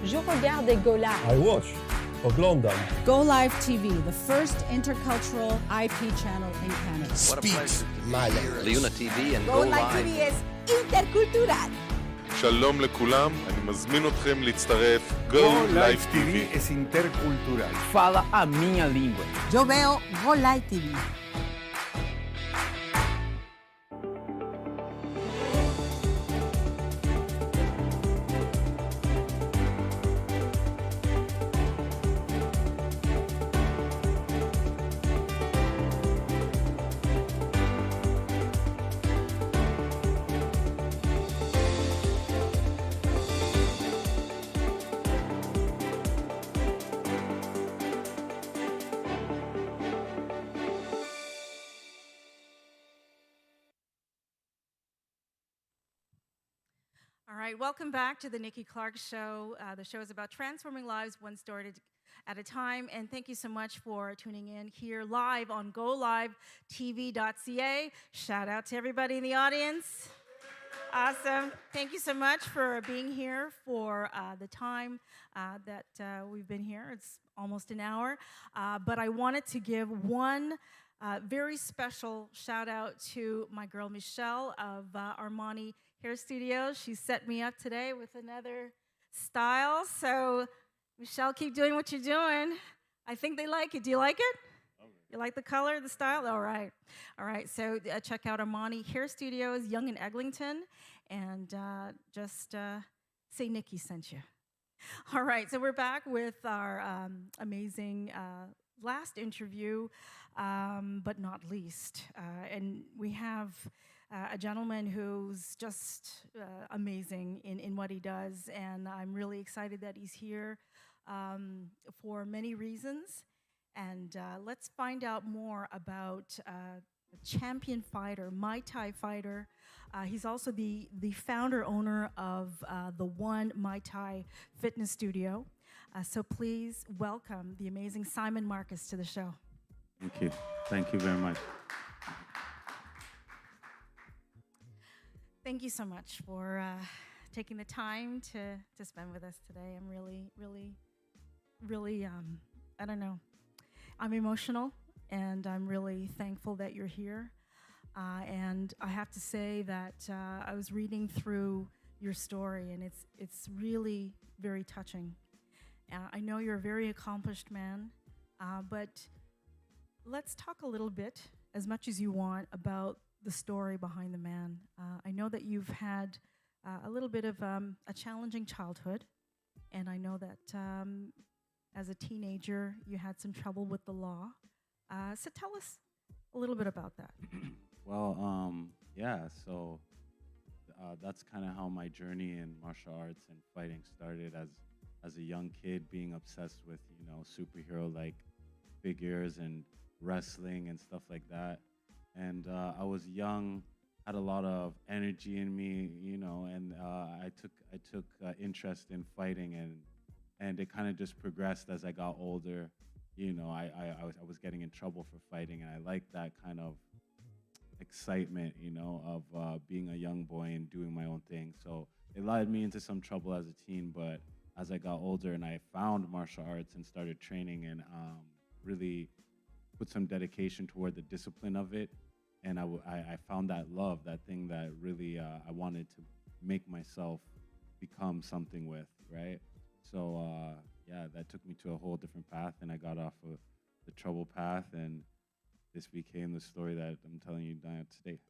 Je regarde GOlive. I watch. Oglądam. GOlive TV, the first intercultural IP channel in Canada. What a pleasure to be here at LiUNA TV and GOlive GOlive. TV is intercultural. שלום לכולם, אני מזמין אתכם להצטרף GOlive TV. es intercultural. Fala a minha língua. Yo veo GOlive TV. right, welcome back to the Nikki Clarke Show. The show is about transforming lives one story at a time. And thank you so much for tuning in here live on GOliveTV.ca. Shout out to everybody in the audience. Awesome. Thank you so much for being here for the time that we've been here. It's almost an hour. But I wanted to give one very special shout out to my girl Michelle of Armani Hair Studios. She set me up today with another style. So Michelle, keep doing what you're doing. I think they like it. Do you like it? You like the color, the style? All right. All right. So check out Armani Hair Studios, Young and Eglinton, and just say Nikki sent you. All right. So we're back with our amazing last interview, but not least. And we have a gentleman who's just amazing in what he does, and I'm really excited that he's here for many reasons. And let's find out more about the champion fighter, Muay Thai fighter. He's also the founder, owner of the One Muay Thai Fitness Studio. So please welcome the amazing Simon Marcus to the show. Thank you. Thank you very much. Thank you so much for taking the time to spend with us today. I'm really, I don't know. I'm emotional, and I'm really thankful that you're here. And I have to say that I was reading through your story, and it's really very touching. I know you're a very accomplished man, but let's talk a little bit, as much as you want, about the story behind the man. I know that you've had a little bit of a challenging childhood, and I know that as a teenager, you had some trouble with the law. So tell us a little bit about that. Well, yeah, so that's kind of how my journey in martial arts and fighting started as a young kid, being obsessed with, superhero-like figures and wrestling and stuff like that. And I was young, had a lot of energy in me, and I took interest in fighting, and it kind of just progressed as I got older. I was getting in trouble for fighting, and I liked that kind of excitement, of being a young boy and doing my own thing. So it led me into some trouble as a teen, but as I got older and I found martial arts and started training and really put some dedication toward the discipline of it, and I found that love, that thing that really I wanted to make myself become something with, right? So yeah, that took me to a whole different path, and I got off of the trouble path, and this became the story that I'm telling you today.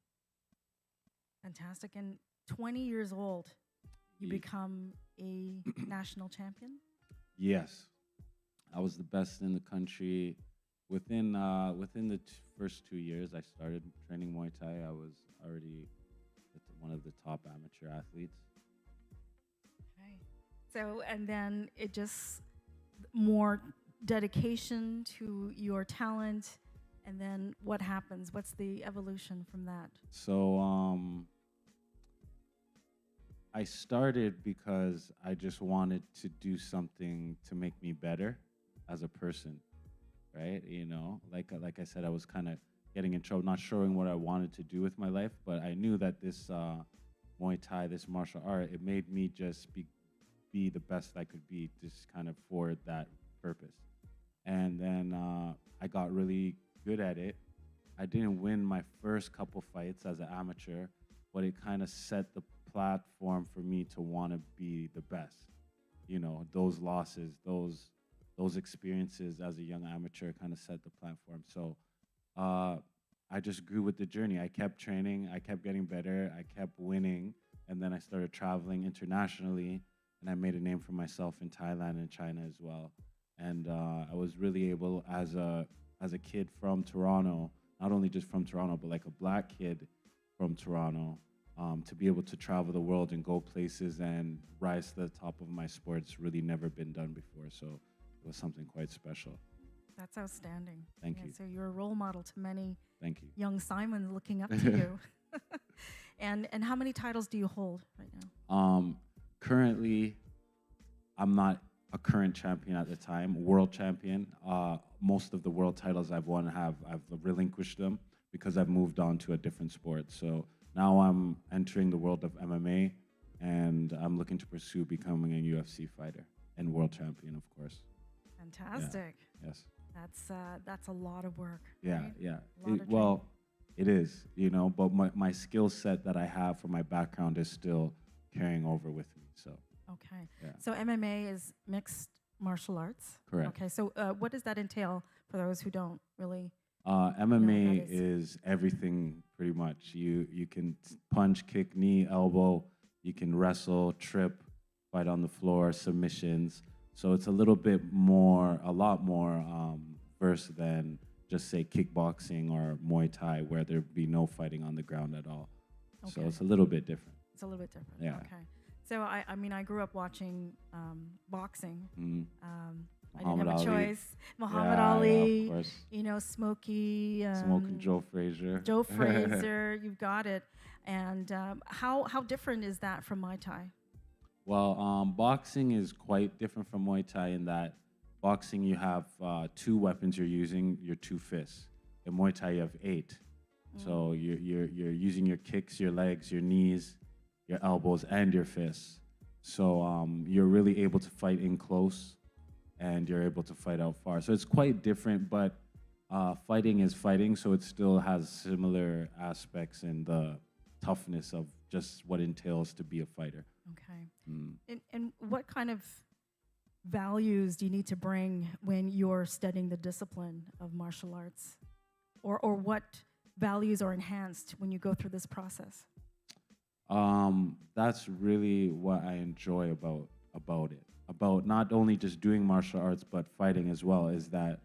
Fantastic. And 20 years old, you become a national champion? Yes, I was the best in the country. Within the first 2 years I started training Muay Thai, I was already one of the top amateur athletes. Okay. So, and then it just more dedication to your talent, and then what happens? What's the evolution from that? So I started because I just wanted to do something to make me better as a person. Right, like I said, I was kind of getting in trouble, not sure what I wanted to do with my life, but I knew that this Muay Thai, this martial art, it made me just be the best I could be, just kind of for that purpose. And then I got really good at it. I didn't win my first couple fights as an amateur, but it kind of set the platform for me to want to be the best. Those losses, those experiences as a young amateur kind of set the platform. So I just grew with the journey. I kept training, I kept getting better, I kept winning, and then I started traveling internationally, and I made a name for myself in Thailand and China as well. And I was really able, as a kid from Toronto, not only just from Toronto, but like a black kid from Toronto, to be able to travel the world and go places and rise to the top of my sport. It's really never been done before. So it was something quite special. That's outstanding. Thank you. So you're a role model to many Thank you. young Simons looking up to you. And how many titles do you hold right now? Currently, I'm not a current champion at the time, world champion. Most of the world titles I've won I've relinquished them because I've moved on to a different sport. So now I'm entering the world of MMA, and I'm looking to pursue becoming a UFC fighter and world champion, of course. Fantastic. Yeah. Yes. That's a lot of work. Yeah, right? yeah. A lot of Well, it is, but my skill set that I have from my background is still carrying over with me. So. Okay. Yeah. So MMA is mixed martial arts. Correct. Okay. So what does that entail for those who don't really? MMA that is. is everything pretty much. You can punch, kick, knee, elbow. You can wrestle, trip, fight on the floor, submissions. So it's a lot more versed than just say kickboxing or Muay Thai, where there'd be no fighting on the ground at all. So Okay. it's a little bit different. It's a little bit different. Yeah. Okay. So I mean, I grew up watching boxing. Mhm. I didn't have Muhammad a Ali. choice. Muhammad Yeah, Ali, of course. Smokey. Smoking Joe Frazier. Joe Frazier, you've got it. And how different is that from Muay Thai? Well, boxing is quite different from Muay Thai in that boxing you have 2 weapons you're using, your 2 fists. In Muay Thai you have 8. So you're using your kicks, your legs, your knees, your elbows, and your fists. So you're really able to fight in close, and you're able to fight out far. So it's quite different, but fighting is fighting, so it still has similar aspects in the toughness of just what entails to be a fighter. Okay. And what kind of values do you need to bring when you're studying the discipline of martial arts? Or what values are enhanced when you go through this process? That's really what I enjoy about it. About not only just doing martial arts, but fighting as well, is that,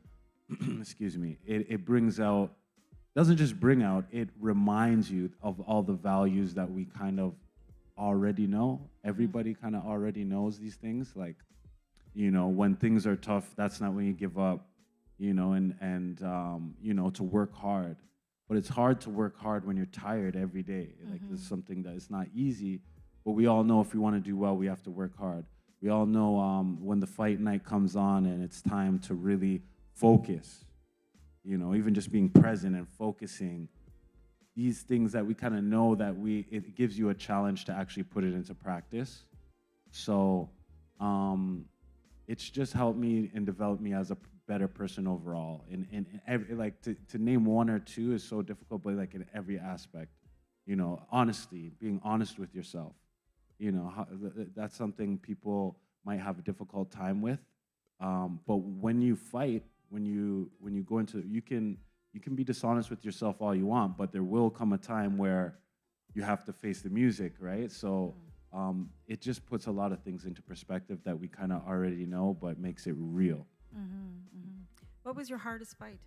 excuse me, it brings out, doesn't just bring out, it reminds you of all the values that we kind of already know. Everybody kind of already knows these things. Like, when things are tough, that's not when you give up, and to work hard. But it's hard to work hard when you're tired every day. Like, it's something that is not easy, but we all know if we want to do well, we have to work hard. We all know when the fight night comes on and it's time to really focus, even just being present and focusing, these things that we kind of know that it gives you a challenge to actually put it into practice. So it's just helped me and developed me as a better person overall. And every, like to name one or two is so difficult, but like in every aspect, honesty, being honest with yourself, that's something people might have a difficult time with. But when you fight, when you go into, you can be dishonest with yourself all you want, but there will come a time where you have to face the music, right? So it just puts a lot of things into perspective that we kind of already know, but makes it real. What was your hardest fight?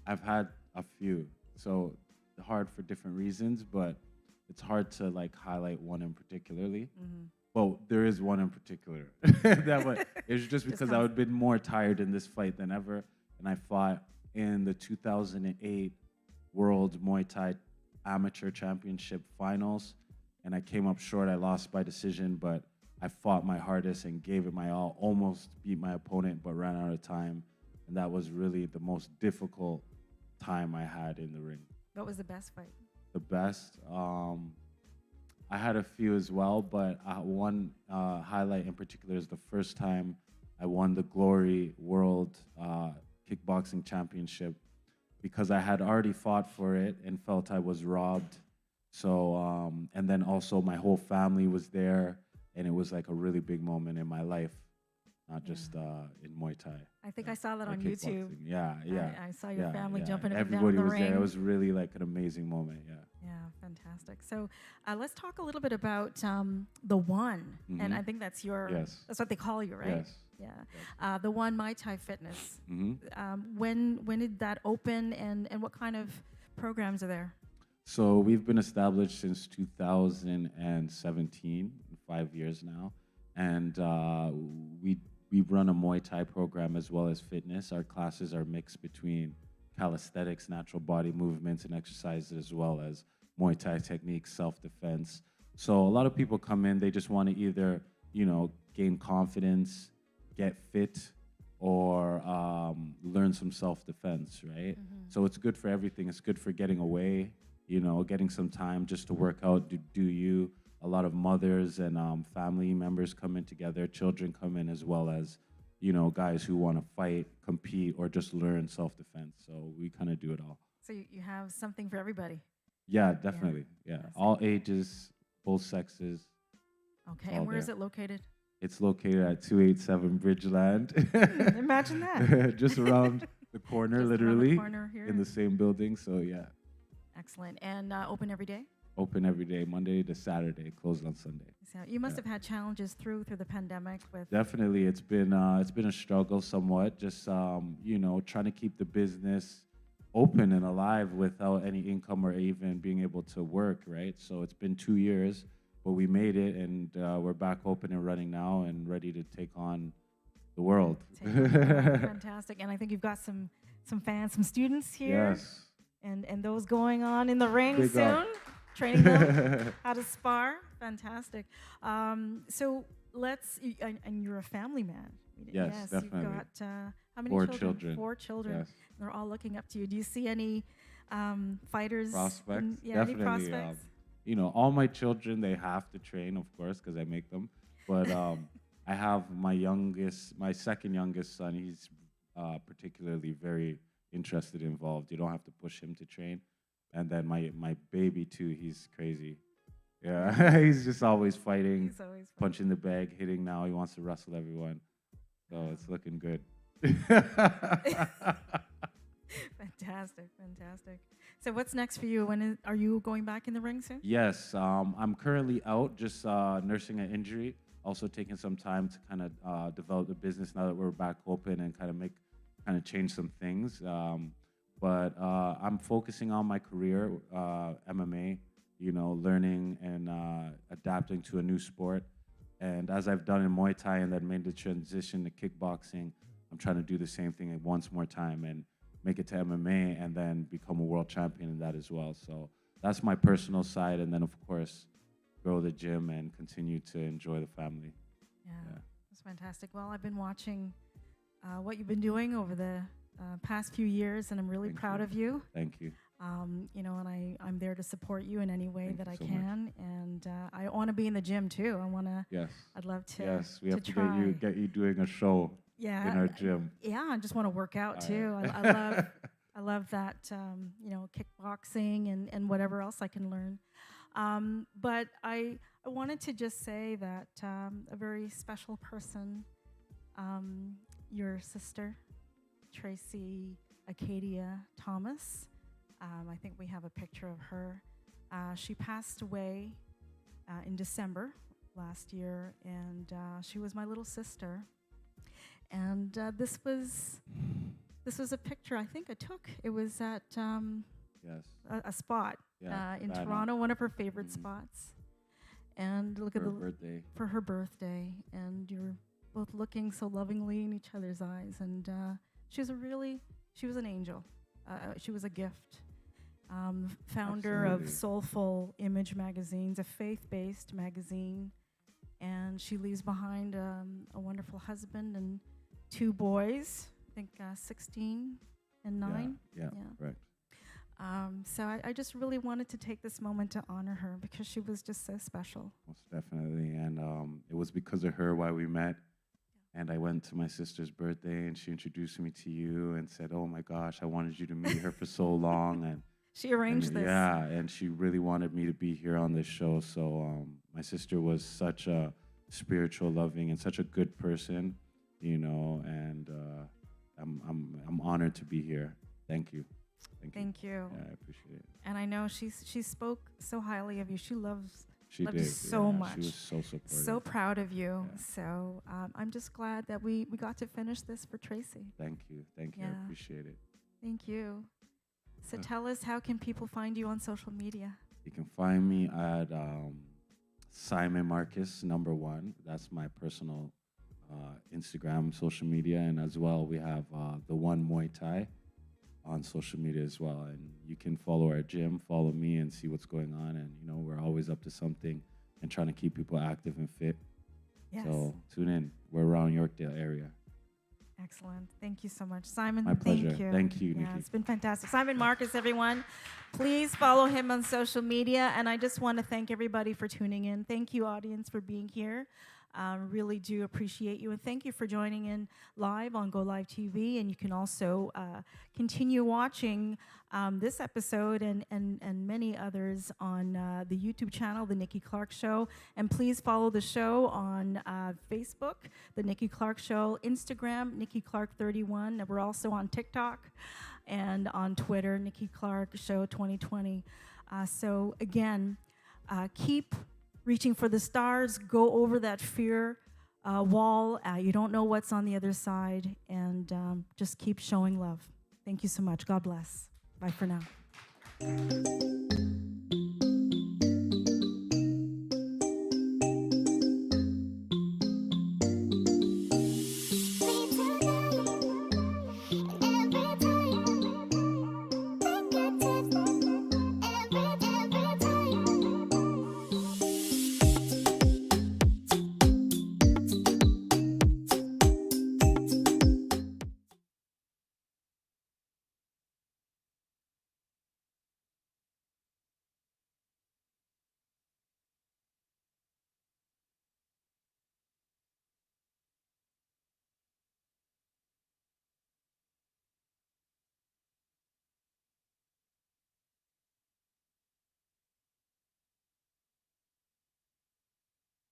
I've had a few, so hard for different reasons, but it's hard to like highlight one in particularly. Well, there is one in particular. It was just because I would have been more tired in this fight than ever, and I fought in the 2008 World Muay Thai Amateur Championship Finals, and I came up short. I lost by decision, but I fought my hardest and gave it my all, almost beat my opponent, but ran out of time. And that was really the most difficult time I had in the ring. What was the best fight? The best? I had a few as well, but one highlight in particular is the first time I won the Glory World Kickboxing Championship, because I had already fought for it and felt I was robbed. So, and then also my whole family was there, and it was like a really big moment in my life, not just in Muay Thai. I think I saw that on YouTube. Yeah. I saw your family jumping up and Everybody down the was ring. there. It was really like an amazing moment. Yeah. Yeah, fantastic. So let's talk a little bit about the One, and I think that's your. Yes. That's what they call you, right? Yes. Yeah. The One Muay Thai Fitness. When did that open, and what kind of programs are there? So we've been established since 2017, 5 years now, and we run a Muay Thai program as well as fitness. Our classes are mixed between calisthenics, natural body movements and exercises, as well as Muay Thai techniques, self-defense. So a lot of people come in, they just want to either, gain confidence, get fit, or learn some self-defense, right? So it's good for everything. It's good for getting away, getting some time just to work out, do you. A lot of mothers and family members come in together, children come in, as well as, guys who want to fight, compete, or just learn self-defense. So we kind of do it all. So you have something for everybody. Yeah, definitely. Yeah, all ages, both sexes. Okay, all and where is there. it located? It's located at 287 Bridgeland. Imagine that. Just around the corner, Just around the literally, corner here. in the same building. So yeah, Excellent. And open every day? open every day, Monday to Saturday, closed on Sunday. So you must have had challenges through the pandemic with. Definitely, it's been a struggle somewhat. Just trying to keep the business open and alive without any income or even being able to work. Right. So it's been 2 years, but we made it, and we're back open and running now, and ready to take on the world. Fantastic. And I think you've got some fans, some students here. Yes. And those going on in the ring Big soon, up. training them how to spar. Fantastic. So and you're a family man. Yes, definitely. You've got how many 4 children? children. 4 children. Yes. They're all looking up to you. Do you see any fighters? Prospects? Any Definitely. prospects? All my children, they have to train, of course, because I make them. But I have my second youngest son. He's particularly very interested, involved. You don't have to push him to train. And then my baby too, he's crazy. Yeah, he's just always fighting, He's always punching the bag, hitting now. He wants to wrestle everyone. So it's looking good. Fantastic. So what's next for you? Are you going back in the ring soon? Yes, I'm currently out, just nursing an injury. Also taking some time to kind of develop the business now that we're back open, and kind of change some things. But I'm focusing on my career, MMA, learning and adapting to a new sport. And as I've done in Muay Thai and then made the transition to kickboxing, I'm trying to do the same thing once more time and make it to MMA, and then become a world champion in that as well. So that's my personal side. And then, of course, grow the gym and continue to enjoy the family. Yeah. That's fantastic. Well, I've been watching what you've been doing over the past few years, and I'm really proud of you. Thank you. And I'm there to support you in any way Thank that you I so can. And I want to be in the gym too. I want to. Yes. I'd love to. Yes, we have to try. get you doing a show. Yeah, in our gym. Yeah, I just want to work out All too. right. I love that. Kickboxing and whatever else I can learn. But I wanted to just say that a very special person, your sister, Tracy Acadia Thomas. I think we have a picture of her. She passed away in December last year, and she was my little sister. And this was a picture I think I took. It was at a spot in Toronto, one of her favorite spots. And look For at her birthday. For her birthday, and you're both looking so lovingly in each other's eyes. And she was an angel. She was a gift. Founder of Absolutely. Soulful Image magazines, a faith-based magazine. And she leaves behind a wonderful husband and 2 boys, I think 16 and 9. Yeah, right. So I just really wanted to take this moment to honor her, because she was just so special. Most definitely. And it was because of her why we met. And I went to my sister's birthday, and she introduced me to you and said, "Oh my gosh, I wanted you to meet her for so long." And she arranged this. Yeah, and she really wanted me to be here on this show. So my sister was such a spiritual, loving, and such a good person, and I'm honored to be here. Thank you. Thank you. Yeah, I appreciate it. And I know she spoke so highly of you. She loved She you did, so much. She was so supportive. So proud of you. So I'm just glad that we got to finish this for Tracy. Thank you. Thank you. I appreciate it. Thank you. So tell us, how can people find you on social media? You can find me at Simon Marcus #1. That's my personal Instagram, social media, and as well we have the One Muay Thai on social media as well. And you can follow our gym, follow me, and see what's going on. And you know, we're always up to something and trying to keep people active and fit. Yes. So tune in. We're around Yorkdale area. Excellent. Thank you so much, Simon. My pleasure. Thank you. Thank you, Yeah, Nikki. it's been fantastic. Simon Marcus, everyone. Please follow him on social media. And I just want to thank everybody for tuning in. Thank you, audience, for being here. Really do appreciate you. And thank you for joining in live on GOlive TV. And you can also continue watching this episode and many others on the YouTube channel, The Nikki Clarke Show. And please follow the show on Facebook, The Nikki Clarke Show, Instagram, Nikki Clarke 31. And we're also on TikTok and on Twitter, Nikki Clarke Show 2020. So again, keep reaching for the stars, go over that fear wall. You don't know what's on the other side, and just keep showing love. Thank you so much. God bless. Bye for now.